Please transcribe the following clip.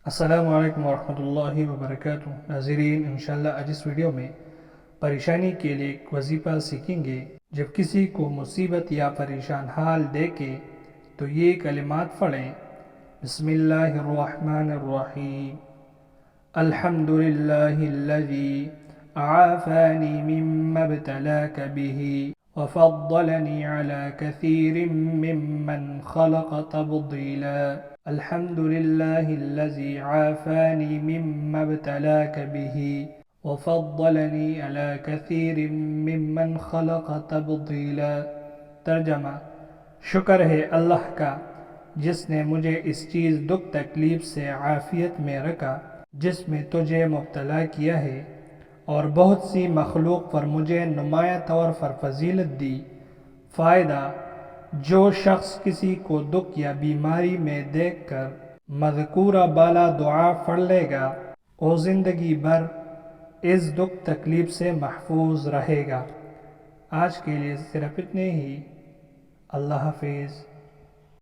السلام علیکم ورحمۃ اللہ وبرکاتہ۔ ناظرین، انشاءاللہ آج اس ویڈیو میں پریشانی کے لیے ایک وظیفہ سیکھیں گے۔ جب کسی کو مصیبت یا پریشان حال دیکھے تو یہ کلمات پڑھیں۔ بسم اللہ الرحمن الرحیم۔ الحمد للہ الذی عافانی مما ابتلاک به وفضلنی علی کثیر ممن خلق تفضیلا۔ الحمد للہ الذی عافانی مما ابتلاک به وفضلنی علی کثیر ممن خلق تفضیلا۔ ترجمہ: شکر ہے اللہ کا جس نے مجھے اس چیز دکھ تکلیف سے عافیت میں رکھا جس میں تجھے مبتلا کیا ہے، اور بہت سی مخلوق پر مجھے نمایاں طور پر فضیلت دی۔ فائدہ: جو شخص کسی کو دکھ یا بیماری میں دیکھ کر مذکورہ بالا دعا پڑھ لے گا وہ زندگی بھر اس دکھ تکلیف سے محفوظ رہے گا۔ آج کے لیے صرف اتنے ہی۔ اللہ حافظ۔